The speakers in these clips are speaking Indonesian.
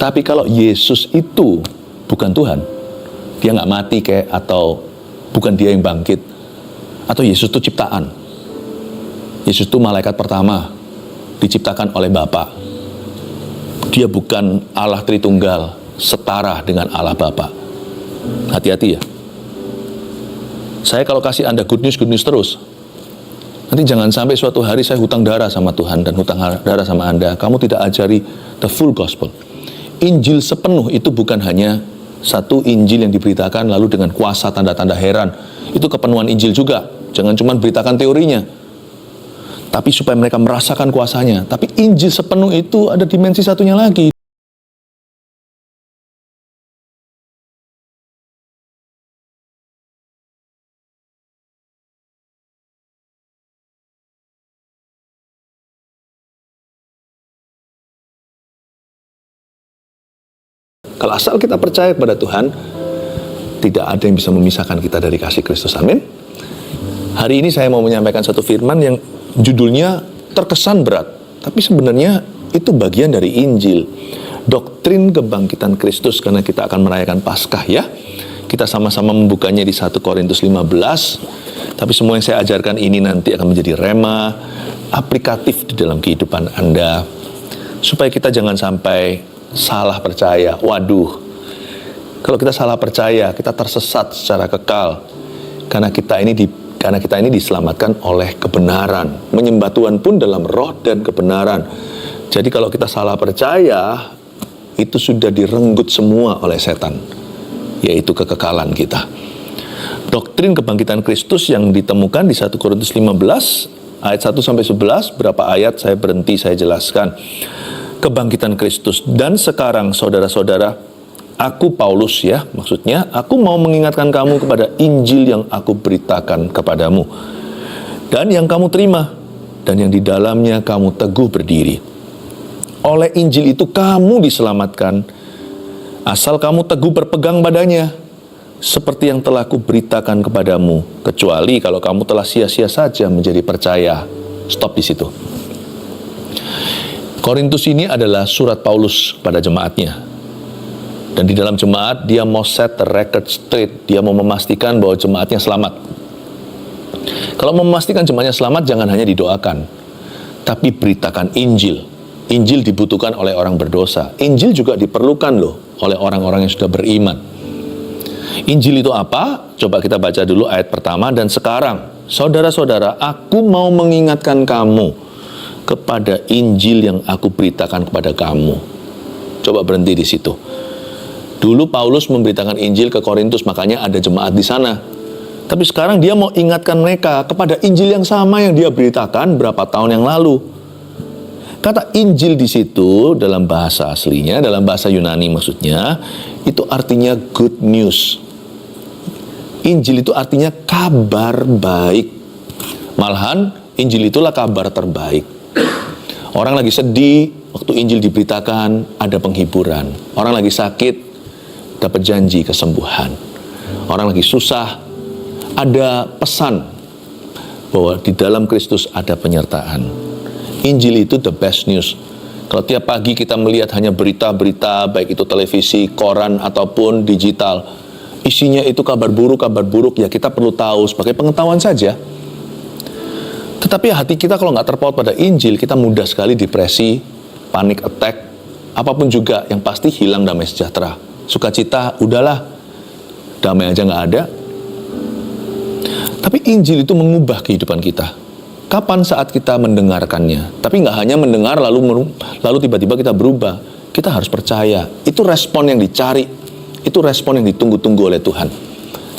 Tapi kalau Yesus itu bukan Tuhan, dia nggak mati kayak, atau bukan dia yang bangkit, atau Yesus itu ciptaan, Yesus itu malaikat pertama diciptakan oleh Bapa, dia bukan Allah Tritunggal setara dengan Allah Bapa. Hati-hati ya. Saya kalau kasih Anda good news terus, nanti jangan sampai suatu hari saya hutang darah sama Tuhan dan hutang darah sama Anda, kamu tidak ajari the full gospel. Injil sepenuh itu bukan hanya satu Injil yang diberitakan lalu dengan kuasa tanda-tanda heran. Itu kepenuhan Injil juga. Jangan cuma beritakan teorinya, tapi supaya mereka merasakan kuasanya. Tapi Injil sepenuh itu ada dimensi satunya lagi. Kalau asal kita percaya kepada Tuhan, tidak ada yang bisa memisahkan kita dari kasih Kristus. Amin. Hari ini saya mau menyampaikan satu firman yang judulnya terkesan berat, tapi sebenarnya itu bagian dari Injil. Doktrin kebangkitan Kristus, karena kita akan merayakan Paskah ya. Kita sama-sama membukanya di 1 Korintus 15. Tapi semua yang saya ajarkan ini nanti akan menjadi rema, aplikatif di dalam kehidupan Anda, supaya kita jangan sampai salah percaya. Waduh, kalau kita salah percaya, kita tersesat secara kekal. Karena kita ini diselamatkan oleh kebenaran. Menyembah Tuhan pun dalam roh dan kebenaran. Jadi kalau kita salah percaya, itu sudah direnggut semua oleh setan, yaitu kekekalan kita. Doktrin kebangkitan Kristus yang ditemukan di 1 Korintus 15 ayat 1-11, berapa ayat saya berhenti, saya jelaskan. Kebangkitan Kristus. Dan sekarang saudara-saudara, aku Paulus ya, maksudnya aku mau mengingatkan kamu kepada Injil yang aku beritakan kepadamu, dan yang kamu terima, dan yang di dalamnya kamu teguh berdiri. Oleh Injil itu kamu diselamatkan, asal kamu teguh berpegang padanya, seperti yang telah kuberitakan kepadamu, kecuali kalau kamu telah sia-sia saja menjadi percaya. Stop di situ. Korintus ini adalah surat Paulus pada jemaatnya. Dan di dalam jemaat, dia mau set the record straight. Dia mau memastikan bahwa jemaatnya selamat. Kalau mau memastikan jemaatnya selamat, jangan hanya didoakan, tapi beritakan Injil. Injil dibutuhkan oleh orang berdosa. Injil juga diperlukan loh oleh orang-orang yang sudah beriman. Injil itu apa? Coba kita baca dulu ayat pertama. Dan sekarang, saudara-saudara, aku mau mengingatkan kamu kepada Injil yang aku beritakan kepada kamu. Coba berhenti di situ. Dulu Paulus memberitakan Injil ke Korintus, makanya ada jemaat di sana. Tapi sekarang dia mau ingatkan mereka kepada Injil yang sama yang dia beritakan berapa tahun yang lalu. Kata Injil di situ dalam bahasa aslinya, dalam bahasa Yunani maksudnya, itu artinya good news. Injil itu artinya kabar baik. Malahan Injil itulah kabar terbaik. Orang lagi sedih, waktu Injil diberitakan, ada penghiburan. Orang lagi sakit, dapat janji kesembuhan. Orang lagi susah, ada pesan bahwa di dalam Kristus ada penyertaan. Injil itu the best news. Kalau tiap pagi kita melihat hanya berita-berita, baik itu televisi, koran, ataupun digital, isinya itu kabar buruk, ya kita perlu tahu sebagai pengetahuan saja. Tetapi hati kita kalau nggak terpaut pada Injil, kita mudah sekali depresi, panic attack, apapun juga, yang pasti hilang damai sejahtera. Sukacita, udahlah, damai aja nggak ada. Tapi Injil itu mengubah kehidupan kita. Kapan saat kita mendengarkannya? Tapi nggak hanya mendengar lalu tiba-tiba kita berubah. Kita harus percaya. Itu respon yang dicari. Itu respon yang ditunggu-tunggu oleh Tuhan.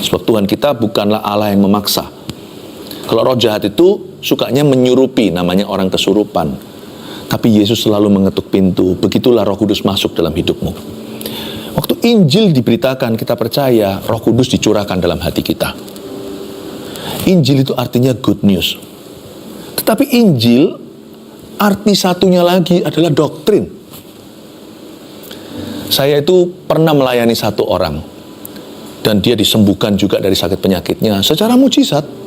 Sebab Tuhan kita bukanlah Allah yang memaksa. Kalau roh jahat itu sukanya menyurupi, namanya orang kesurupan. Tapi Yesus selalu mengetuk pintu. Begitulah Roh Kudus masuk dalam hidupmu. Waktu Injil diberitakan, kita percaya Roh Kudus dicurahkan dalam hati kita. Injil itu artinya good news. Tetapi Injil, arti satunya lagi adalah doktrin. Saya itu pernah melayani satu orang, dan dia disembuhkan juga dari sakit penyakitnya secara mujizat.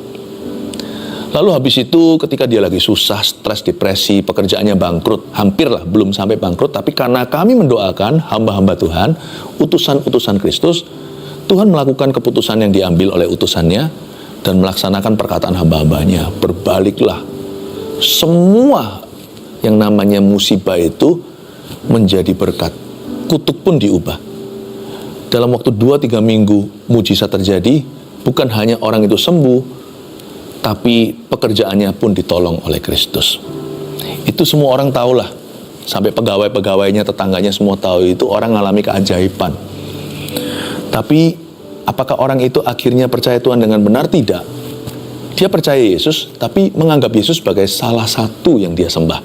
Lalu habis itu ketika dia lagi susah, stres, depresi, pekerjaannya bangkrut, hampirlah belum sampai bangkrut, tapi karena kami mendoakan hamba-hamba Tuhan, utusan-utusan Kristus, Tuhan melakukan keputusan yang diambil oleh utusannya dan melaksanakan perkataan hamba-hambanya. Berbaliklah semua yang namanya musibah itu menjadi berkat. Kutuk pun diubah. Dalam waktu 2-3 minggu mujizat terjadi, bukan hanya orang itu sembuh, tapi pekerjaannya pun ditolong oleh Kristus. Itu semua orang tahulah. Sampai pegawai-pegawainya, tetangganya semua tahu itu orang mengalami keajaiban. Tapi apakah orang itu akhirnya percaya Tuhan dengan benar? Tidak. Dia percaya Yesus, tapi menganggap Yesus sebagai salah satu yang dia sembah.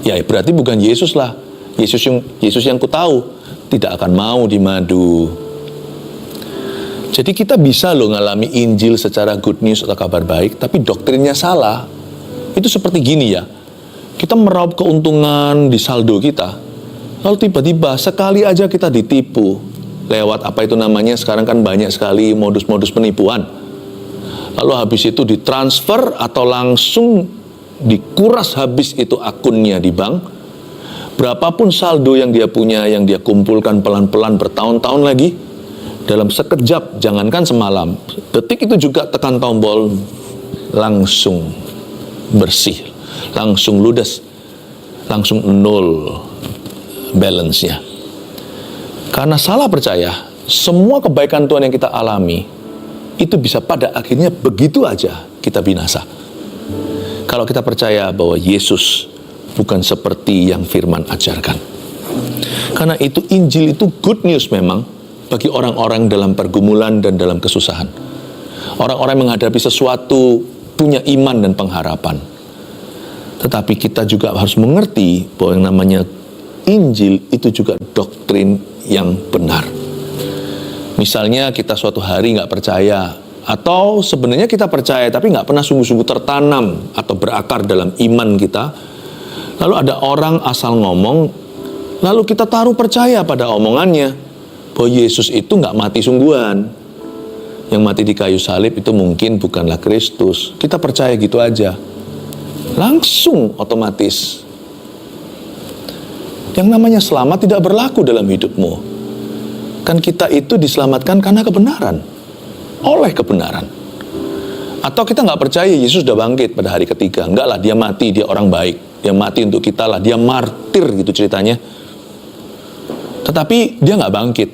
Ya berarti bukan Yesus lah. Yesus yang ku tahu tidak akan mau dimadu. Jadi kita bisa loh ngalami Injil secara good news atau kabar baik, tapi doktrinnya salah. Itu seperti gini ya, kita meraup keuntungan di saldo kita, lalu tiba-tiba sekali aja kita ditipu lewat apa itu namanya, sekarang kan banyak sekali modus-modus penipuan. Lalu habis itu ditransfer atau langsung dikuras habis itu akunnya di bank. Berapapun saldo yang dia punya, yang dia kumpulkan pelan-pelan bertahun-tahun lagi, dalam sekejap, jangankan semalam, detik itu juga tekan tombol, langsung bersih, langsung ludes, langsung nol balance-nya. Karena salah percaya, semua kebaikan Tuhan yang kita alami, itu bisa pada akhirnya begitu aja kita binasa. Kalau kita percaya bahwa Yesus bukan seperti yang firman ajarkan. Karena itu Injil itu good news memang, bagi orang-orang dalam pergumulan dan dalam kesusahan. Orang-orang menghadapi sesuatu, punya iman dan pengharapan. Tetapi kita juga harus mengerti bahwa yang namanya Injil itu juga doktrin yang benar. Misalnya kita suatu hari nggak percaya, atau sebenarnya kita percaya tapi nggak pernah sungguh-sungguh tertanam atau berakar dalam iman kita. Lalu ada orang asal ngomong, lalu kita taruh percaya pada omongannya, bahwa Yesus itu nggak mati sungguhan. Yang mati di kayu salib itu mungkin bukanlah Kristus. Kita percaya gitu aja. Langsung otomatis. Yang namanya selamat tidak berlaku dalam hidupmu. Kan kita itu diselamatkan karena kebenaran. Oleh kebenaran. Atau kita nggak percaya Yesus sudah bangkit pada hari ketiga. Enggak lah, dia mati, dia orang baik. Dia mati untuk kita lah, dia martir gitu ceritanya. Tetapi dia nggak bangkit.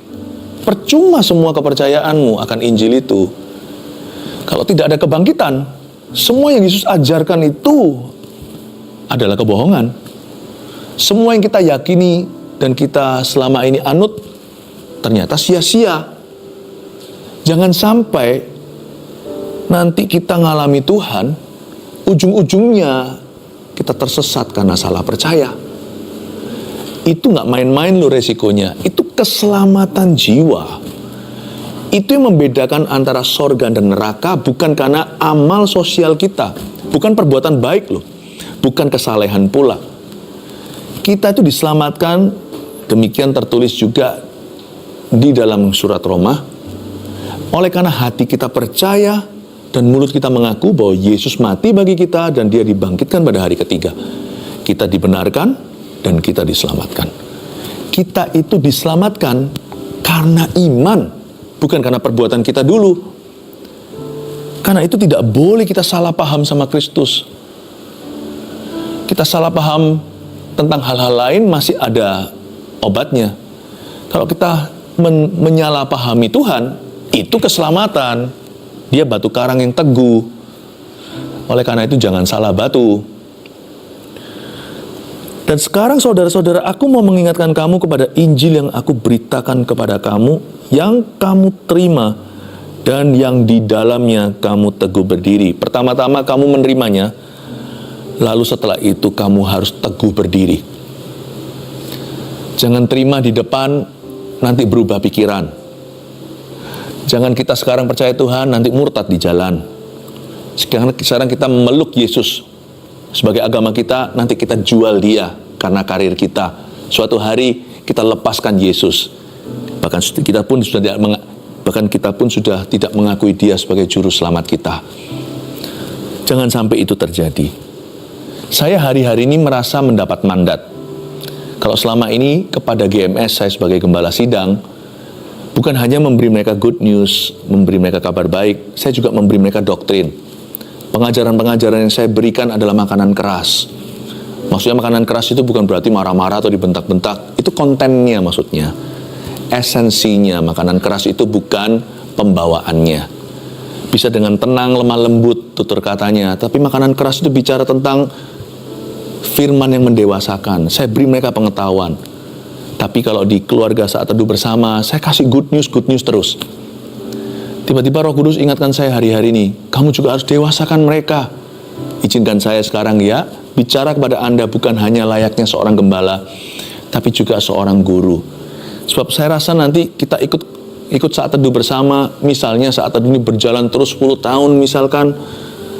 Percuma semua kepercayaanmu akan Injil itu. Kalau tidak ada kebangkitan, semua yang Yesus ajarkan itu adalah kebohongan. Semua yang kita yakini dan kita selama ini anut, ternyata sia-sia. Jangan sampai nanti kita ngalami Tuhan, ujung-ujungnya kita tersesat karena salah percaya. Itu nggak main-main loh resikonya. Itu keselamatan jiwa. Itu yang membedakan antara sorga dan neraka, bukan karena amal sosial kita, bukan perbuatan baik loh, bukan kesalehan pula. Kita itu diselamatkan, demikian tertulis juga di dalam surat Roma, oleh karena hati kita percaya dan mulut kita mengaku bahwa Yesus mati bagi kita dan dia dibangkitkan pada hari ketiga. Kita dibenarkan dan kita diselamatkan. Kita itu diselamatkan karena iman, bukan karena perbuatan kita dulu. Karena itu tidak boleh kita salah paham sama Kristus. Kita salah paham tentang hal-hal lain masih ada obatnya. Kalau kita menyalahpahami Tuhan, itu keselamatan. Dia batu karang yang teguh. Oleh karena itu jangan salah batu. Dan sekarang saudara-saudara, aku mau mengingatkan kamu kepada Injil yang aku beritakan kepada kamu, yang kamu terima, dan yang di dalamnya kamu teguh berdiri. Pertama-tama kamu menerimanya, lalu setelah itu kamu harus teguh berdiri. Jangan terima di depan, nanti berubah pikiran. Jangan kita sekarang percaya Tuhan, nanti murtad di jalan. Sekarang kita memeluk Yesus sebagai agama kita, nanti kita jual dia karena karir kita. Suatu hari kita lepaskan Yesus. Bahkan kita pun sudah tidak mengakui dia sebagai juru selamat kita. Jangan sampai itu terjadi. Saya hari-hari ini merasa mendapat mandat. Kalau selama ini kepada GMS saya sebagai gembala sidang, bukan hanya memberi mereka good news, memberi mereka kabar baik, saya juga memberi mereka doktrin. Pengajaran-pengajaran yang saya berikan adalah makanan keras. Maksudnya makanan keras itu bukan berarti marah-marah atau dibentak-bentak. Itu kontennya maksudnya. Esensinya makanan keras itu bukan pembawaannya. Bisa dengan tenang, lemah lembut tutur katanya. Tapi makanan keras itu bicara tentang firman yang mendewasakan. Saya beri mereka pengetahuan. Tapi kalau di keluarga saat teduh bersama, saya kasih good news terus. Tiba-tiba Roh Kudus ingatkan saya hari-hari ini, kamu juga harus dewasakan mereka. Izinkan saya sekarang ya, bicara kepada Anda bukan hanya layaknya seorang gembala, tapi juga seorang guru. Sebab saya rasa nanti kita ikut saat teduh bersama, misalnya saat teduh ini berjalan terus 10 tahun misalkan,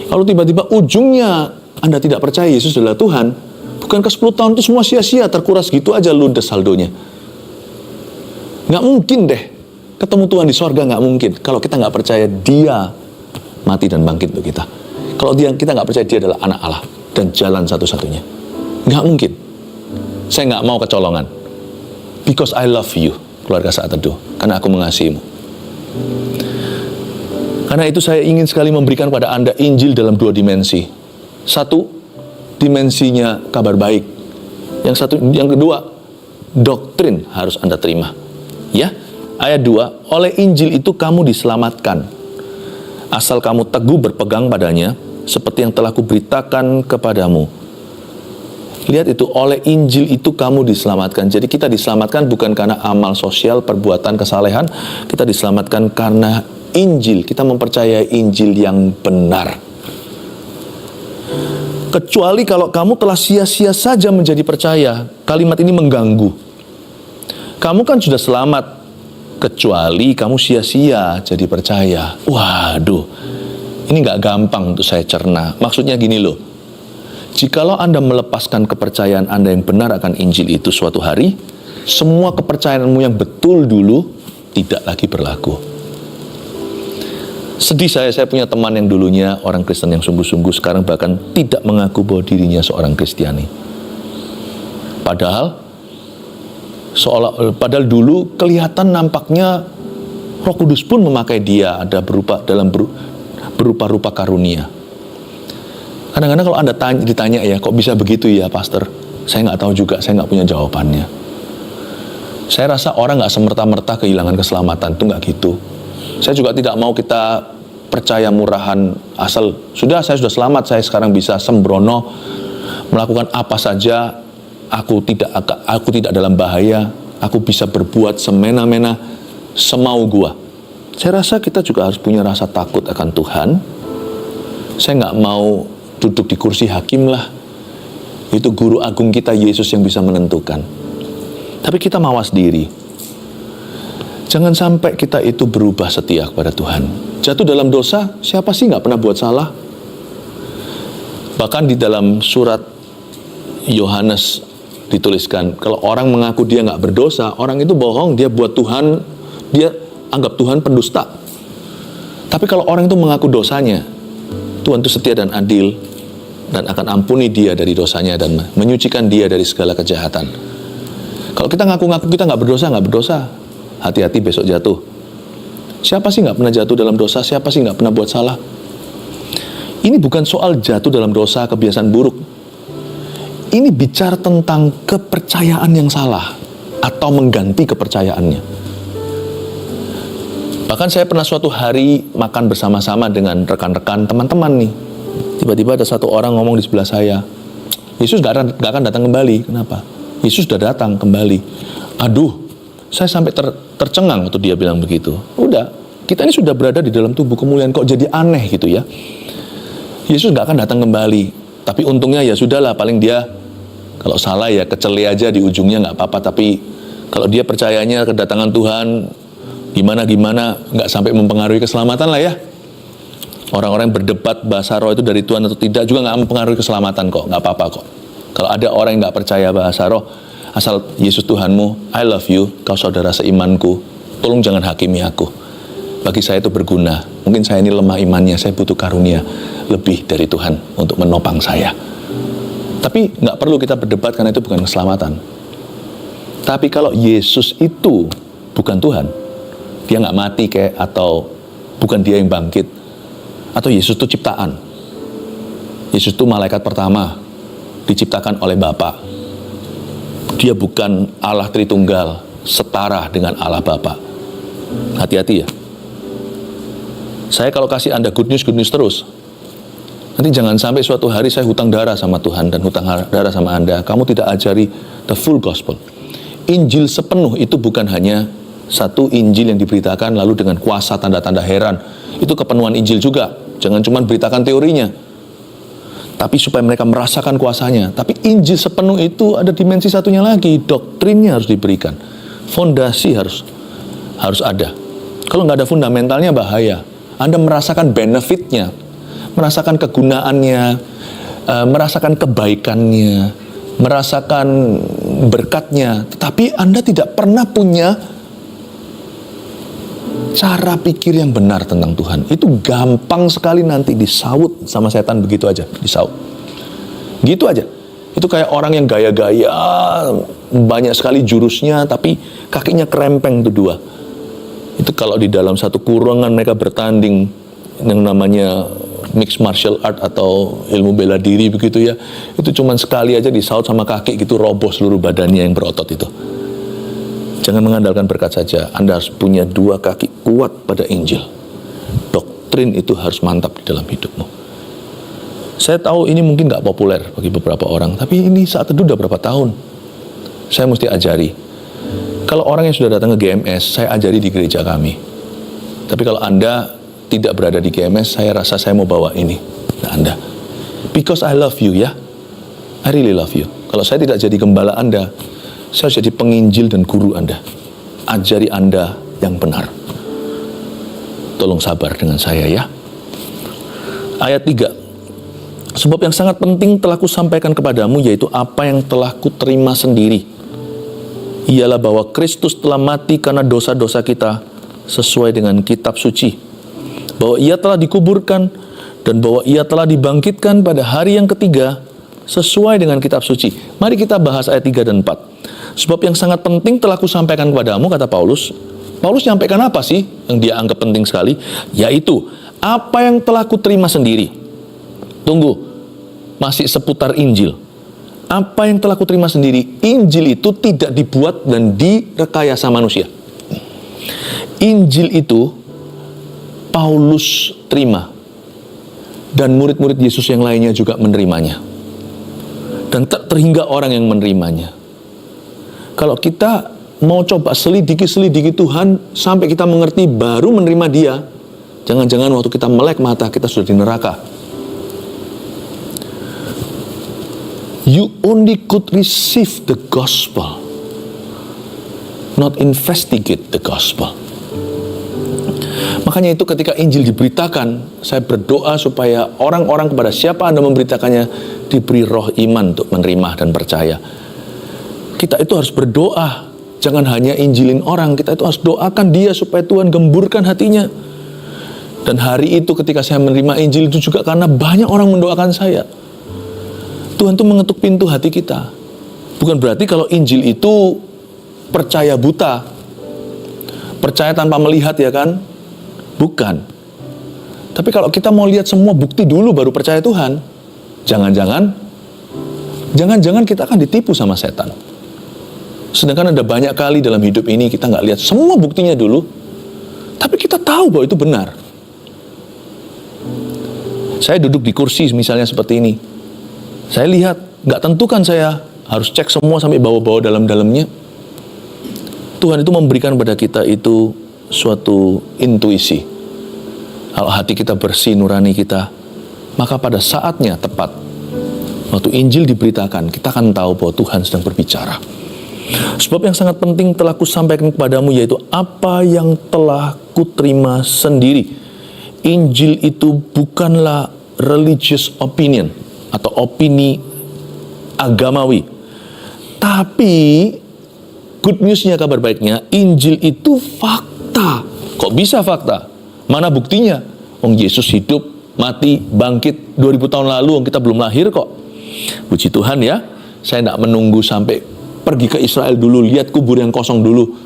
lalu tiba-tiba ujungnya Anda tidak percaya Yesus adalah Tuhan. Bukankah 10 tahun itu semua sia-sia, terkuras gitu aja ludes saldonya? Nggak mungkin deh. Ketemu Tuhan di sorga nggak mungkin. Kalau kita nggak percaya Dia mati dan bangkit untuk kita. Kalau kita nggak percaya Dia adalah anak Allah dan jalan satu-satunya. Nggak mungkin. Saya nggak mau kecolongan. Because I love you, keluarga saat teduh. Karena aku mengasihimu. Karena itu saya ingin sekali memberikan pada Anda Injil dalam 2 dimensi. Satu, dimensinya kabar baik. Yang kedua, doktrin harus Anda terima. Ya, ayat 2, oleh Injil itu kamu diselamatkan. Asal kamu teguh berpegang padanya, seperti yang telah kuberitakan kepadamu. Lihat itu, oleh Injil itu kamu diselamatkan. Jadi kita diselamatkan bukan karena amal sosial, perbuatan kesalehan. Kita diselamatkan karena Injil. Kita mempercayai Injil yang benar. Kecuali kalau kamu telah sia-sia saja menjadi percaya. Kalimat ini mengganggu. Kamu kan sudah selamat, kecuali kamu sia-sia jadi percaya. Waduh, ini nggak gampang untuk saya cerna. Maksudnya gini loh, jikalau Anda melepaskan kepercayaan Anda yang benar akan Injil itu suatu hari, semua kepercayaanmu yang betul dulu tidak lagi berlaku. Sedih saya punya teman yang dulunya orang Kristen yang sungguh-sungguh, sekarang bahkan tidak mengaku bahwa dirinya seorang Kristiani. Padahal dulu kelihatan nampaknya Roh Kudus pun memakai dia ada berupa-rupa karunia. Kadang-kadang kalau Anda ditanya ya, kok bisa begitu ya pastor? Saya nggak tahu juga, saya nggak punya jawabannya. Saya rasa orang nggak semerta-merta kehilangan keselamatan, itu nggak gitu. Saya juga tidak mau kita percaya murahan asal saya sudah selamat, saya sekarang bisa sembrono melakukan apa saja. Aku tidak dalam bahaya. Aku bisa berbuat semena-mena, semau gua. Saya rasa kita juga harus punya rasa takut akan Tuhan. Saya nggak mau duduk di kursi hakim lah. Itu guru agung kita Yesus yang bisa menentukan. Tapi kita mawas diri. Jangan sampai kita itu berubah setia kepada Tuhan. Jatuh dalam dosa, siapa sih nggak pernah buat salah? Bahkan di dalam surat Yohanes dituliskan, kalau orang mengaku dia nggak berdosa, orang itu bohong, dia buat Tuhan, dia anggap Tuhan pendusta. Tapi kalau orang itu mengaku dosanya, Tuhan itu setia dan adil, dan akan ampuni dia dari dosanya, dan menyucikan dia dari segala kejahatan. Kalau kita ngaku-ngaku kita nggak berdosa, hati-hati besok jatuh. Siapa sih nggak pernah jatuh dalam dosa? Siapa sih nggak pernah buat salah? Ini bukan soal jatuh dalam dosa, kebiasaan buruk. Ini bicara tentang kepercayaan yang salah atau mengganti kepercayaannya. Bahkan saya pernah suatu hari makan bersama-sama dengan rekan-rekan teman-teman nih. Tiba-tiba ada satu orang ngomong di sebelah saya, Yesus gak akan datang kembali. Kenapa? Yesus sudah datang kembali. Aduh, saya sampai tercengang waktu dia bilang begitu. Udah, kita ini sudah berada di dalam tubuh kemuliaan, kok jadi aneh gitu ya. Yesus gak akan datang kembali. Tapi untungnya ya sudahlah, paling dia kalau salah ya kecele aja di ujungnya nggak apa-apa. Tapi kalau dia percayanya kedatangan Tuhan gimana nggak sampai mempengaruhi keselamatan lah ya. Orang-orang yang berdebat bahasa roh itu dari Tuhan atau tidak juga nggak mempengaruhi keselamatan kok, nggak apa-apa kok. Kalau ada orang yang nggak percaya bahasa roh, asal Yesus Tuhanmu, I love you, kau saudara seimanku, tolong jangan hakimi aku. bagi saya itu berguna. Mungkin saya ini lemah imannya, saya butuh karunia lebih dari Tuhan untuk menopang saya. Tapi nggak perlu kita berdebat karena itu bukan keselamatan. Tapi kalau Yesus itu bukan Tuhan, dia nggak mati kayak, atau bukan dia yang bangkit, atau Yesus itu ciptaan. Yesus itu malaikat pertama, diciptakan oleh Bapa. Dia bukan Allah Tritunggal, setara dengan Allah Bapa. Hati-hati ya. Saya kalau kasih Anda good news terus, nanti jangan sampai suatu hari saya hutang darah sama Tuhan dan hutang darah sama Anda. Kamu tidak ajari the full gospel. Injil sepenuh itu bukan hanya satu Injil yang diberitakan lalu dengan kuasa tanda-tanda heran. Itu kepenuhan Injil juga. Jangan cuma beritakan teorinya, tapi supaya mereka merasakan kuasanya. Tapi Injil sepenuh itu ada dimensi satunya lagi. Doktrinnya harus diberikan. Fondasi harus ada. Kalau nggak ada fundamentalnya bahaya. Anda merasakan benefitnya, merasakan kegunaannya, merasakan kebaikannya, merasakan berkatnya, tetapi Anda tidak pernah punya cara pikir yang benar tentang Tuhan. Itu gampang sekali nanti disaut sama setan begitu aja, disaut. Gitu aja. Itu kayak orang yang gaya-gaya, banyak sekali jurusnya, tapi kakinya kerempeng tuh dua. Itu kalau di dalam satu kurungan mereka bertanding yang namanya mixed martial art atau ilmu bela diri begitu ya, itu cuman sekali aja disaut sama kaki gitu, roboh seluruh badannya yang berotot itu. Jangan mengandalkan berkat saja, Anda harus punya dua kaki kuat pada Injil. Doktrin itu harus mantap di dalam hidupmu. Saya tahu ini mungkin gak populer bagi beberapa orang, tapi ini saat itu udah berapa tahun saya mesti ajari. Kalau orang yang sudah datang ke GMS, saya ajari di gereja kami. Tapi kalau Anda tidak berada di GMS, saya rasa saya mau bawa ini ke Anda. Because I love you ya. I really love you. Kalau saya tidak jadi gembala Anda, saya harus jadi penginjil dan guru Anda. Ajari Anda yang benar. Tolong sabar dengan saya ya. Ayat 3. Sebab yang sangat penting telah kusampaikan kepadamu, yaitu apa yang telah kuterima sendiri. Ialah bahwa Kristus telah mati karena dosa-dosa kita sesuai dengan kitab suci. Bahwa ia telah dikuburkan dan bahwa ia telah dibangkitkan pada hari yang ketiga sesuai dengan kitab suci. Mari kita bahas ayat 3 dan 4. Sebab yang sangat penting telah kusampaikan kepadamu, kata Paulus. Paulus nyampaikan apa sih yang dia anggap penting sekali? Yaitu apa yang telah kuterima sendiri. Tunggu, masih seputar Injil. Apa yang telah kuterima sendiri? Injil itu tidak dibuat dan direkayasa manusia. Injil itu Paulus terima, dan murid-murid Yesus yang lainnya juga menerimanya, dan tak terhingga orang yang menerimanya. Kalau kita mau coba selidiki Tuhan sampai kita mengerti baru menerima Dia, jangan-jangan waktu kita melek mata kita sudah di neraka. You only could receive the gospel, not investigate the gospel. Makanya itu ketika Injil diberitakan, saya berdoa supaya orang-orang kepada siapa Anda memberitakannya diberi roh iman untuk menerima dan percaya. Kita itu harus berdoa, jangan hanya injilin orang, kita itu harus doakan dia supaya Tuhan gemburkan hatinya. Dan hari itu ketika saya menerima Injil itu juga karena banyak orang mendoakan saya. Tuhan tuh mengetuk pintu hati kita. Bukan berarti kalau Injil itu percaya buta, percaya tanpa melihat ya kan? Bukan. Tapi kalau kita mau lihat semua bukti dulu baru percaya Tuhan, jangan-jangan kita akan ditipu sama setan. Sedangkan ada banyak kali dalam hidup ini kita nggak lihat semua buktinya dulu, tapi kita tahu bahwa itu benar. Saya duduk di kursi misalnya seperti ini. Saya lihat, nggak tentu kan saya harus cek semua sampai bawah-bawah dalam-dalamnya. Tuhan itu memberikan pada kita itu suatu intuisi. Kalau hati kita bersih, nurani kita, maka pada saatnya tepat, waktu Injil diberitakan, kita akan tahu bahwa Tuhan sedang berbicara. Sebab yang sangat penting telah kusampaikan kepadamu, yaitu apa yang telah kuterima sendiri. Injil itu bukanlah religious opinion atau opini agamawi. Tapi good newsnya, kabar baiknya, Injil itu fakta. Kok bisa fakta? Mana buktinya? Wong Yesus hidup, mati, bangkit 2000 tahun lalu, wong kita belum lahir kok. Puji Tuhan ya, saya tidak menunggu sampai pergi ke Israel dulu, lihat kubur yang kosong dulu,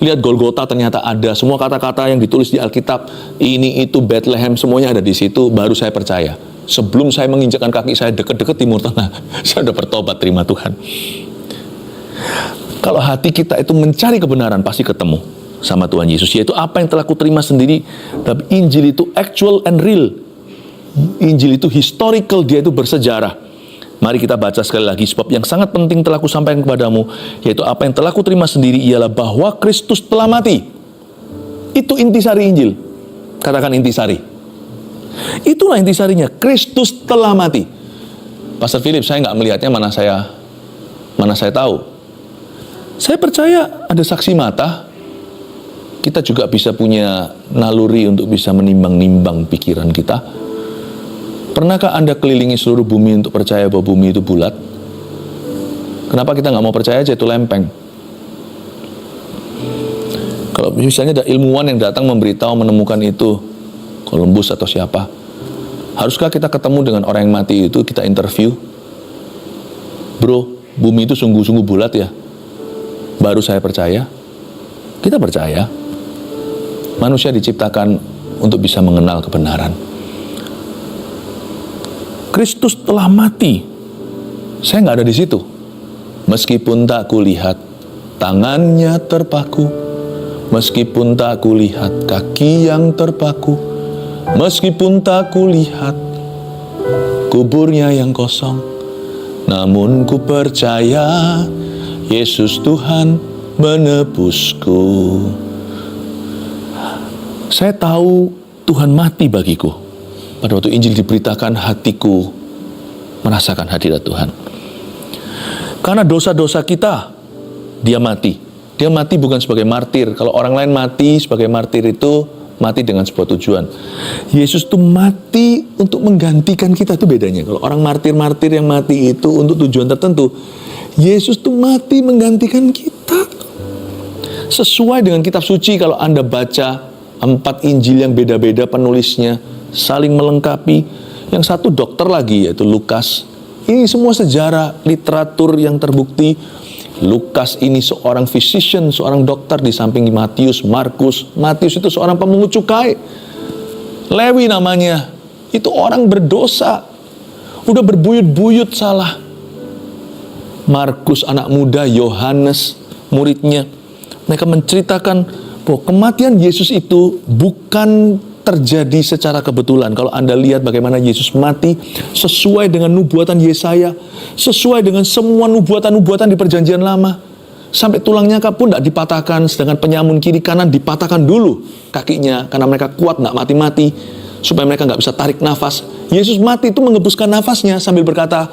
lihat Golgota ternyata ada, semua kata-kata yang ditulis di Alkitab, ini itu Bethlehem, semuanya ada di situ, baru saya percaya. Sebelum saya menginjakkan kaki saya deket-deket Timur Tengah, saya sudah bertobat, terima Tuhan. Kalau hati kita itu mencari kebenaran, pasti ketemu sama Tuhan Yesus, yaitu apa yang telah kuterima sendiri. Tapi Injil itu actual and real. Injil itu historical, dia itu bersejarah. Mari kita baca sekali lagi, sebab yang sangat penting telah kusampaikan kepadamu, yaitu apa yang telah kuterima sendiri ialah bahwa Kristus telah mati. Itu intisari Injil. Katakan intisari. Itulah intisarinya, Kristus telah mati. Pastor Philip, saya nggak melihatnya, mana saya tahu. Saya percaya ada saksi mata. Kita juga bisa punya naluri untuk bisa menimbang-nimbang pikiran kita. Pernahkah Anda kelilingi seluruh bumi untuk percaya bahwa bumi itu bulat? Kenapa kita nggak mau percaya aja itu lempeng? Kalau misalnya ada ilmuwan yang datang memberitahu menemukan itu, Columbus atau siapa, haruskah kita ketemu dengan orang yang mati itu, kita interview? Bro, bumi itu sungguh-sungguh bulat ya? Baru saya percaya. Kita percaya. Manusia diciptakan untuk bisa mengenal kebenaran. Kristus telah mati. Saya nggak ada di situ. Meskipun tak kulihat tangannya terpaku, meskipun tak kulihat kaki yang terpaku, meskipun tak kulihat kuburnya yang kosong, namun ku percaya Yesus Tuhan menebusku. Saya tahu Tuhan mati bagiku. Pada waktu Injil diberitakan, hatiku merasakan hadirat Tuhan. Karena dosa-dosa kita, dia mati. Dia mati bukan sebagai martir. Kalau orang lain mati sebagai martir itu mati dengan sebuah tujuan. Yesus itu mati untuk menggantikan kita, itu bedanya. Kalau orang martir-martir yang mati itu untuk tujuan tertentu, Yesus itu mati menggantikan kita. Sesuai dengan kitab suci, kalau Anda baca 4 Injil yang beda-beda penulisnya, saling melengkapi. Yang satu dokter lagi, yaitu Lukas. Ini semua sejarah, literatur yang terbukti. Lukas ini seorang physician, seorang dokter di samping Matius, Markus. Matius itu seorang pemungut cukai. Lewi namanya, itu orang berdosa, udah berbuyut-buyut salah. Markus anak muda, Yohanes muridnya, mereka menceritakan bahwa kematian Yesus itu bukan terjadi secara kebetulan. Kalau Anda lihat bagaimana Yesus mati sesuai dengan nubuatan Yesaya, sesuai dengan semua nubuatan-nubuatan di perjanjian lama. Sampai tulangnya pun tidak dipatahkan, sedangkan penyamun kiri kanan dipatahkan dulu kakinya, karena mereka kuat tidak mati-mati, supaya mereka nggak bisa tarik nafas. Yesus mati itu menghembuskan nafasnya sambil berkata,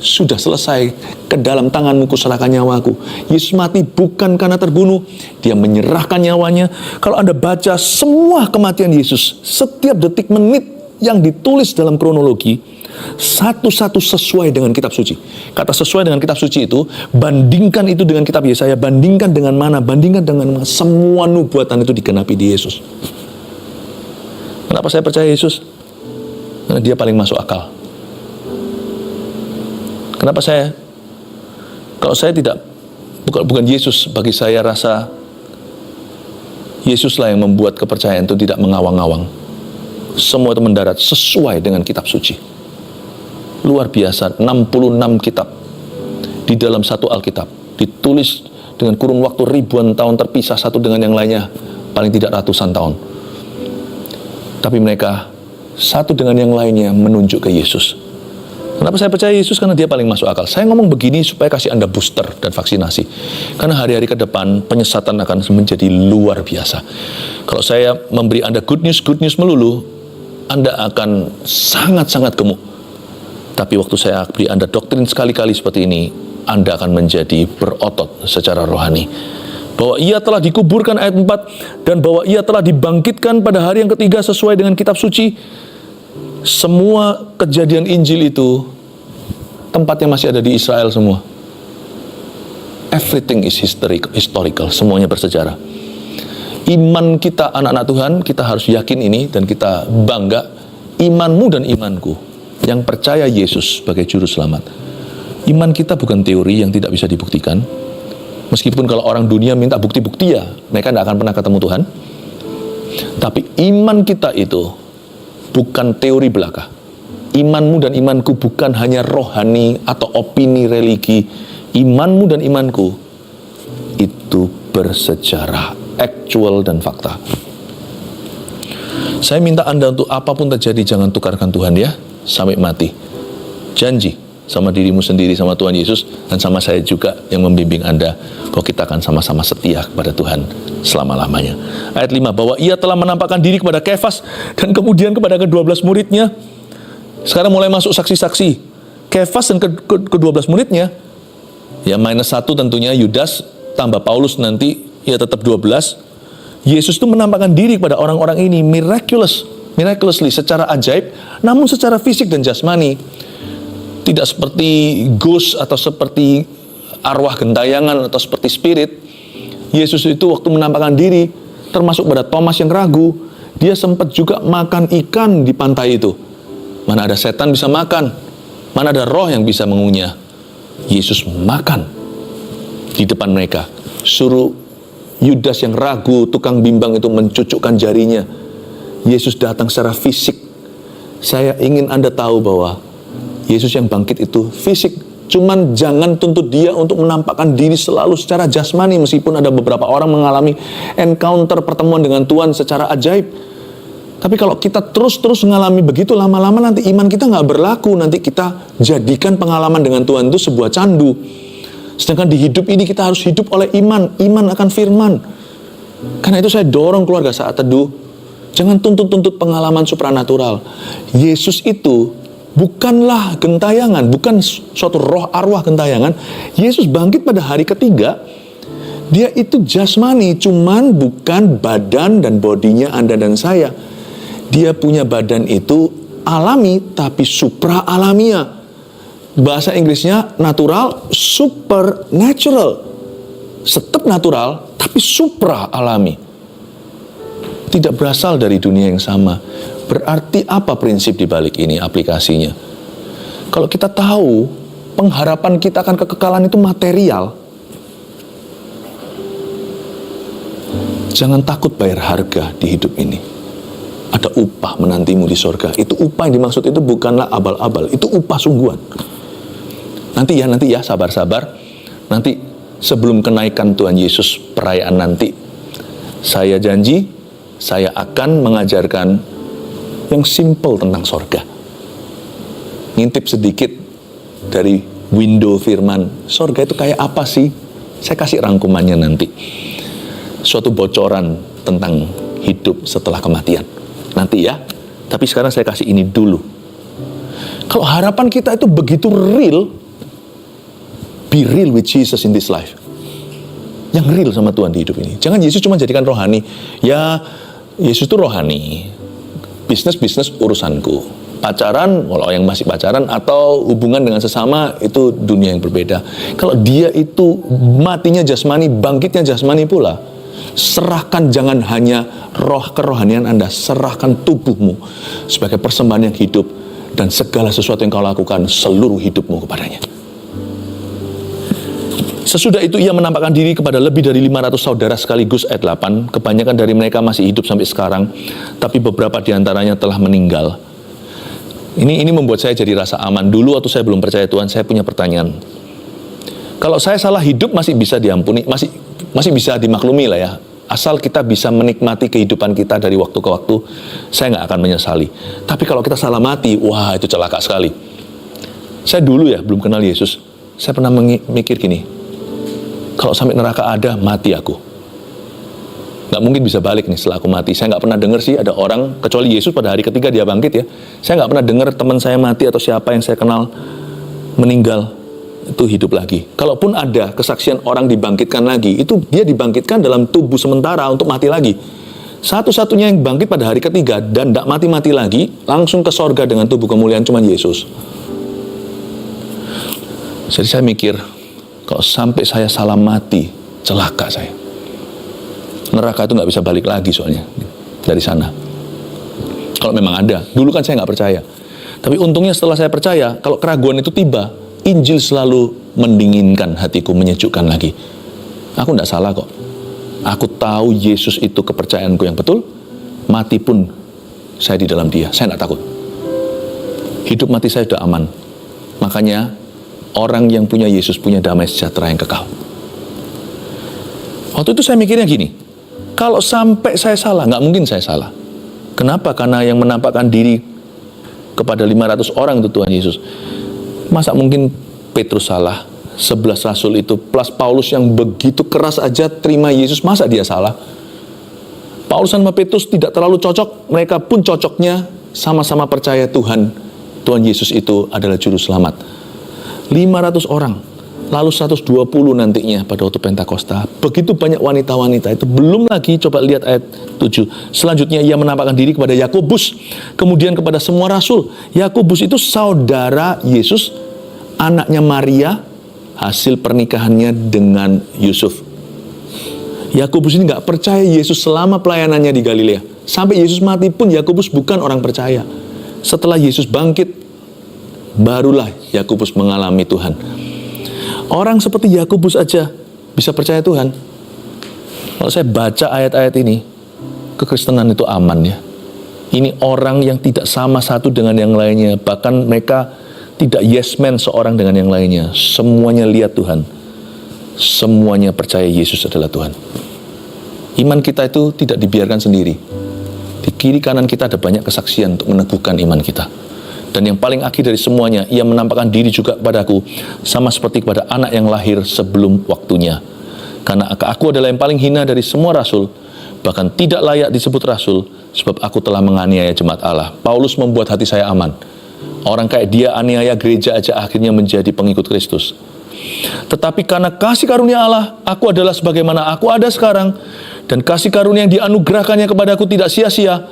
sudah selesai, ke dalam tanganmu kuserahkan nyawaku. Yesus mati bukan karena terbunuh, dia menyerahkan nyawanya. Kalau Anda baca semua kematian Yesus, setiap detik menit yang ditulis dalam kronologi, satu-satu sesuai dengan kitab suci. Kata sesuai dengan kitab suci itu, bandingkan itu dengan kitab Yesaya, bandingkan dengan mana, bandingkan dengan mana, semua nubuatan itu digenapi di Yesus. Kenapa saya percaya Yesus? Karena dia paling masuk akal. Kenapa kalau saya tidak, bukan Yesus, bagi saya rasa Yesuslah yang membuat kepercayaan itu tidak mengawang-awang. Semua itu mendarat sesuai dengan kitab suci. Luar biasa, 66 kitab di dalam satu Alkitab, ditulis dengan kurun waktu ribuan tahun terpisah satu dengan yang lainnya, paling tidak ratusan tahun. Tapi mereka satu dengan yang lainnya menunjuk ke Yesus. Kenapa saya percaya Yesus? Karena dia paling masuk akal. Saya ngomong begini supaya kasih Anda booster dan vaksinasi. Karena hari-hari ke depan penyesatan akan menjadi luar biasa. Kalau saya memberi Anda good news melulu, Anda akan sangat-sangat gemuk. Tapi waktu saya beri Anda doktrin sekali-kali seperti ini, Anda akan menjadi berotot secara rohani. Bahwa ia telah dikuburkan, ayat 4, dan bahwa ia telah dibangkitkan pada hari yang ketiga sesuai dengan kitab suci. Semua kejadian Injil itu tempatnya masih ada di Israel semua. Everything is historical, semuanya bersejarah. Iman kita anak-anak Tuhan, kita harus yakin ini dan kita bangga. Imanmu dan imanku yang percaya Yesus sebagai juru selamat. Iman kita bukan teori yang tidak bisa dibuktikan. Meskipun kalau orang dunia minta bukti-bukti, ya mereka tidak akan pernah ketemu Tuhan. Tapi iman kita itu bukan teori belaka. Imanmu dan imanku bukan hanya rohani atau opini religi. Imanmu dan imanku itu bersejarah, aktual dan fakta. Saya minta Anda untuk apapun terjadi, jangan tukarkan Tuhan ya, sampai mati. Janji sama dirimu sendiri, sama Tuhan Yesus, dan sama saya juga yang membimbing Anda, bahwa kita akan sama-sama setia kepada Tuhan selama-lamanya. Ayat 5, bahwa ia telah menampakkan diri kepada Kefas, dan kemudian kepada ke-12 muridnya. Sekarang mulai masuk saksi-saksi. Kefas dan ke-12 muridnya, ya -1 tentunya Yudas, tambah Paulus nanti, ya tetap 12. Yesus itu menampakkan diri kepada orang-orang ini miraculously, secara ajaib, namun secara fisik dan jasmani. Tidak seperti ghost atau seperti arwah gentayangan atau seperti spirit. Yesus itu waktu menampakkan diri, termasuk pada Thomas yang ragu, dia sempat juga makan ikan di pantai itu. Mana ada setan bisa makan, mana ada roh yang bisa mengunyah. Yesus makan di depan mereka. Suruh Yudas yang ragu, tukang bimbang itu mencucukkan jarinya. Yesus datang secara fisik. Saya ingin Anda tahu bahwa Yesus yang bangkit itu fisik. Cuman jangan tuntut dia untuk menampakkan diri selalu secara jasmani, meskipun ada beberapa orang mengalami encounter pertemuan dengan Tuhan secara ajaib. Tapi kalau kita terus-terus mengalami begitu, lama-lama nanti iman kita nggak berlaku. Nanti kita jadikan pengalaman dengan Tuhan itu sebuah candu. Sedangkan di hidup ini kita harus hidup oleh iman akan firman. Karena itu saya dorong keluarga saat teduh, jangan tuntut-tuntut pengalaman supranatural. Yesus itu bukanlah gentayangan, bukan suatu roh arwah gentayangan. Yesus bangkit pada hari ketiga. Dia itu jasmani, cuman bukan badan dan bodinya Anda dan saya. Dia punya badan itu alami, tapi supra alamiah. Bahasa Inggrisnya natural, supernatural. Tetap natural, tapi supra alami. Tidak berasal dari dunia yang sama. Berarti apa prinsip di balik ini, aplikasinya? Kalau kita tahu pengharapan kita akan kekekalan itu material, jangan takut bayar harga di hidup ini. Ada upah menantimu di sorga. Itu upah yang dimaksud itu bukanlah abal-abal, itu upah sungguhan. Nanti ya, sabar-sabar. Nanti sebelum kenaikan Tuhan Yesus, perayaan nanti, saya janji, saya akan mengajarkan yang simple tentang sorga. Ngintip sedikit dari window firman. Sorga itu kayak apa sih? Saya kasih rangkumannya nanti. Suatu bocoran tentang hidup setelah kematian. Nanti ya. Tapi sekarang saya kasih ini dulu. Kalau harapan kita itu begitu real, be real with Jesus in this life. Yang real sama Tuhan di hidup ini. Jangan Yesus cuma jadikan rohani. Ya, Yesus itu rohani. Bisnis urusanku. Pacaran, kalau yang masih pacaran, atau hubungan dengan sesama, itu dunia yang berbeda. Kalau dia itu matinya jasmani, bangkitnya jasmani pula, serahkan jangan hanya roh kerohanian Anda, serahkan tubuhmu sebagai persembahan yang hidup, dan segala sesuatu yang kau lakukan, seluruh hidupmu kepadanya. Sesudah itu ia menampakkan diri kepada lebih dari 500 saudara sekaligus. Ayat 8, kebanyakan dari mereka masih hidup sampai sekarang, tapi beberapa diantaranya telah meninggal. Ini membuat saya jadi rasa aman. Dulu waktu saya belum percaya Tuhan, saya punya pertanyaan. Kalau saya salah hidup masih bisa diampuni, masih bisa dimaklumi lah ya. Asal kita bisa menikmati kehidupan kita dari waktu ke waktu, saya nggak akan menyesali. Tapi kalau kita salah mati, wah itu celaka sekali. Saya dulu ya, belum kenal Yesus, saya pernah mikir gini, kalau sampai neraka ada, mati aku. Nggak mungkin bisa balik nih setelah aku mati. Saya nggak pernah dengar sih ada orang, kecuali Yesus pada hari ketiga dia bangkit ya. Saya nggak pernah dengar teman saya mati atau siapa yang saya kenal meninggal itu hidup lagi. Kalaupun ada kesaksian orang dibangkitkan lagi, itu dia dibangkitkan dalam tubuh sementara untuk mati lagi. Satu-satunya yang bangkit pada hari ketiga dan tidak mati-mati lagi, langsung ke sorga dengan tubuh kemuliaan cuma Yesus. Jadi saya mikir, kalau sampai saya salah mati, celaka saya. Neraka itu nggak bisa balik lagi soalnya dari sana. Kalau memang ada, dulu kan saya nggak percaya. Tapi untungnya setelah saya percaya, kalau keraguan itu tiba, Injil selalu mendinginkan hatiku, menyejukkan lagi. Aku tidak salah kok. Aku tahu Yesus itu kepercayaanku yang betul. Mati pun saya di dalam Dia. Saya tidak takut. Hidup mati saya sudah aman. Makanya orang yang punya Yesus punya damai sejahtera yang kekal. Waktu itu saya mikirnya gini, kalau sampai saya salah, nggak mungkin saya salah. Kenapa? Karena yang menampakkan diri kepada 500 orang itu Tuhan Yesus. Masa mungkin Petrus salah? 11 rasul itu plus Paulus yang begitu keras aja terima Yesus, masa dia salah? Paulus sama Petrus tidak terlalu cocok, mereka pun cocoknya sama-sama percaya Tuhan Yesus itu adalah juru selamat. 500 orang, lalu 120 nantinya pada waktu Pentakosta. Begitu banyak wanita-wanita itu. Belum lagi, coba lihat ayat 7. Selanjutnya ia menampakkan diri kepada Yakobus, kemudian kepada semua rasul. Yakobus itu saudara Yesus, anaknya Maria, hasil pernikahannya dengan Yusuf. Yakobus ini nggak percaya Yesus selama pelayanannya di Galilea. Sampai Yesus mati pun Yakobus bukan orang percaya. Setelah Yesus bangkit, barulah Yakobus mengalami Tuhan. Orang seperti Yakobus aja bisa percaya Tuhan. Kalau saya baca ayat-ayat ini, kekristenan itu aman ya. Ini orang yang tidak sama satu dengan yang lainnya. Bahkan mereka tidak yes man seorang dengan yang lainnya. Semuanya lihat Tuhan. Semuanya percaya Yesus adalah Tuhan. Iman kita itu tidak dibiarkan sendiri. Di kiri kanan kita ada banyak kesaksian untuk meneguhkan iman kita. Dan yang paling akhir dari semuanya, ia menampakkan diri juga kepadaku, sama seperti kepada anak yang lahir sebelum waktunya. Karena aku adalah yang paling hina dari semua rasul, bahkan tidak layak disebut rasul, sebab aku telah menganiaya jemaat Allah. Paulus membuat hati saya aman. Orang kayak dia aniaya gereja aja akhirnya menjadi pengikut Kristus. Tetapi karena kasih karunia Allah, aku adalah sebagaimana aku ada sekarang, dan kasih karunia yang dianugerahkannya kepadaku tidak sia-sia.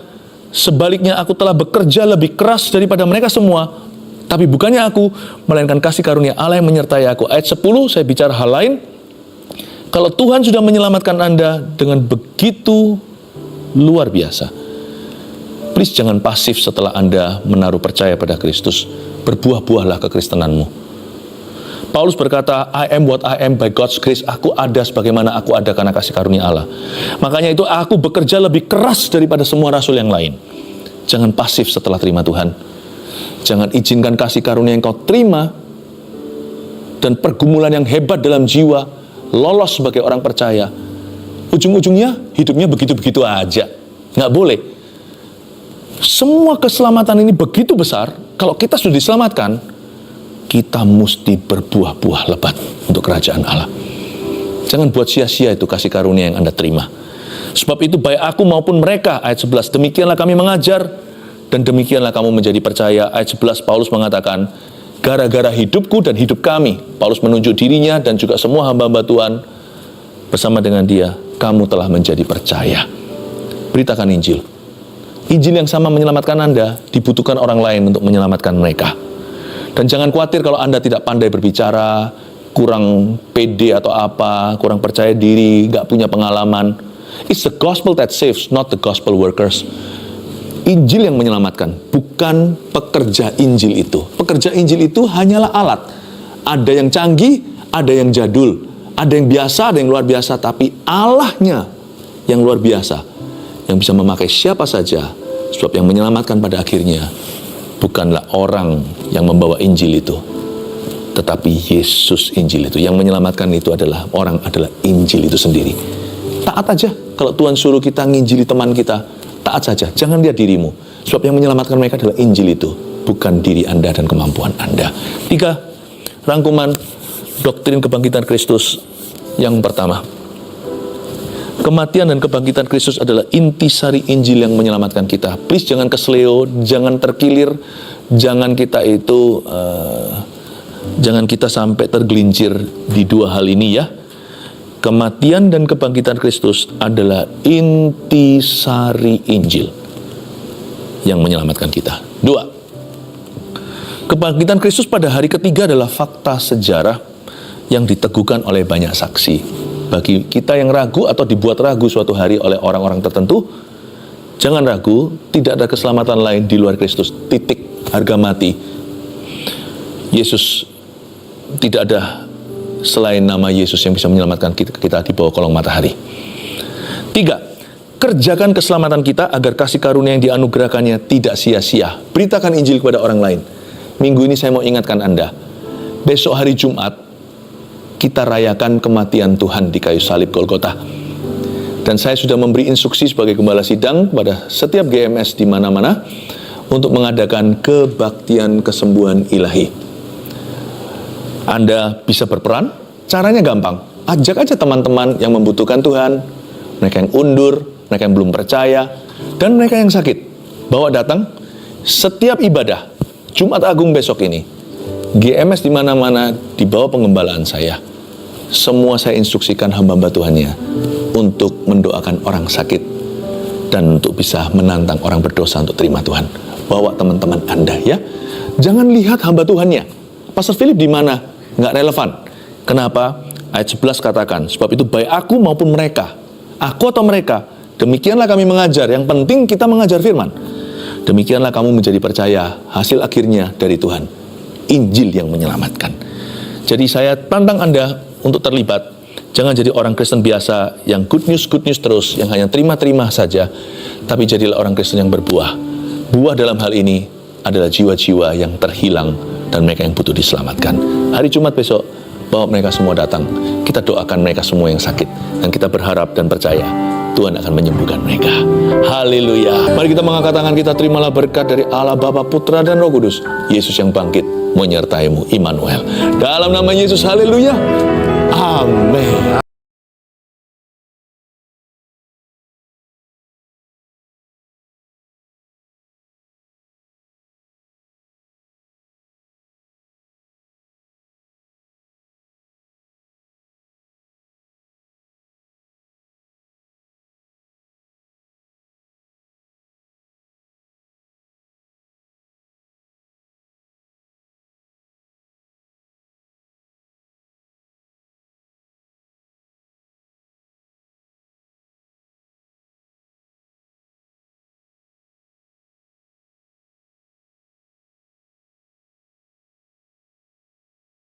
Sebaliknya aku telah bekerja lebih keras daripada mereka semua, tapi bukannya aku, melainkan kasih karunia Allah yang menyertai aku. Ayat 10 saya bicara hal lain. Kalau Tuhan sudah menyelamatkan Anda dengan begitu luar biasa, please jangan pasif setelah Anda menaruh percaya pada Kristus. Berbuah-buahlah kekristenanmu. Paulus berkata, I am what I am by God's grace. Aku ada sebagaimana aku ada karena kasih karunia Allah. Makanya itu aku bekerja lebih keras daripada semua rasul yang lain. Jangan pasif setelah terima Tuhan. Jangan izinkan kasih karunia yang kau terima dan pergumulan yang hebat dalam jiwa lolos sebagai orang percaya. Ujung-ujungnya hidupnya begitu-begitu aja. Nggak boleh. Semua keselamatan ini begitu besar. Kalau kita sudah diselamatkan, kita mesti berbuah-buah lebat untuk kerajaan Allah. Jangan buat sia-sia itu kasih karunia yang Anda terima. Sebab itu baik aku maupun mereka, ayat 11, demikianlah kami mengajar, dan demikianlah kamu menjadi percaya. Ayat 11 Paulus mengatakan, gara-gara hidupku dan hidup kami, Paulus menunjuk dirinya dan juga semua hamba-hamba Tuhan bersama dengan dia, kamu telah menjadi percaya. Beritakan Injil. Injil yang sama menyelamatkan Anda, dibutuhkan orang lain untuk menyelamatkan mereka. Dan jangan khawatir kalau Anda tidak pandai berbicara, kurang pede atau apa, kurang percaya diri, gak punya pengalaman. It's the gospel that saves, not the gospel workers. Injil yang menyelamatkan, bukan pekerja Injil itu. Pekerja Injil itu hanyalah alat. Ada yang canggih, ada yang jadul, ada yang biasa, ada yang luar biasa. Tapi Allahnya yang luar biasa, yang bisa memakai siapa saja. Sebab yang menyelamatkan pada akhirnya bukanlah orang yang membawa Injil itu, tetapi Yesus Injil itu. Yang menyelamatkan itu adalah Injil itu sendiri. Taat aja. Kalau Tuhan suruh kita nginjili teman kita, taat saja. Jangan lihat dirimu. Sebab yang menyelamatkan mereka adalah Injil itu, bukan diri Anda dan kemampuan Anda. 3. Rangkuman doktrin kebangkitan Kristus. Yang pertama, kematian dan kebangkitan Kristus adalah intisari Injil yang menyelamatkan kita. Please jangan kesleo, jangan terkilir, jangan kita sampai tergelincir di dua hal ini ya. Kematian dan kebangkitan Kristus adalah intisari Injil yang menyelamatkan kita. 2. Kebangkitan Kristus pada hari ketiga adalah fakta sejarah yang diteguhkan oleh banyak saksi. Bagi kita yang ragu atau dibuat ragu suatu hari oleh orang-orang tertentu, jangan ragu, tidak ada keselamatan lain di luar Kristus. Titik, harga mati. Yesus, tidak ada selain nama Yesus yang bisa menyelamatkan kita di bawah kolong matahari. 3, kerjakan keselamatan kita agar kasih karunia yang dianugerahkannya tidak sia-sia. Beritakan Injil kepada orang lain. Minggu ini saya mau ingatkan Anda, besok hari Jumat, kita rayakan kematian Tuhan di kayu salib Golgota. Dan saya sudah memberi instruksi sebagai gembala sidang pada setiap GMS di mana-mana untuk mengadakan kebaktian kesembuhan ilahi. Anda bisa berperan, caranya gampang. Ajak aja teman-teman yang membutuhkan Tuhan, mereka yang undur, mereka yang belum percaya, dan mereka yang sakit. Bawa datang setiap ibadah, Jumat Agung besok ini, GMS di mana-mana di bawah pengembalaan saya. Semua saya instruksikan hamba-hamba Tuhannya untuk mendoakan orang sakit dan untuk bisa menantang orang berdosa untuk terima Tuhan. Bawa teman-teman Anda ya. Jangan lihat hamba Tuhannya. Pastor Philip di mana? Nggak relevan. Kenapa? Ayat 11 katakan, sebab itu baik aku maupun mereka, aku atau mereka, demikianlah kami mengajar. Yang penting kita mengajar firman. Demikianlah kamu menjadi percaya, hasil akhirnya dari Tuhan. Injil yang menyelamatkan. Jadi saya tantang Anda untuk terlibat. Jangan jadi orang Kristen biasa yang good news terus, yang hanya terima-terima saja, tapi jadilah orang Kristen yang berbuah. Buah dalam hal ini adalah jiwa-jiwa yang terhilang dan mereka yang butuh diselamatkan. Hari Jumat besok, bawa mereka semua datang. Kita doakan mereka semua yang sakit, dan kita berharap dan percaya Tuhan akan menyembuhkan mereka. Haleluya. Mari kita mengangkat tangan kita, terimalah berkat dari Allah Bapa, Putra, dan Roh Kudus. Yesus yang bangkit menyertaimu, Immanuel. Dalam nama Yesus, haleluya. Amin.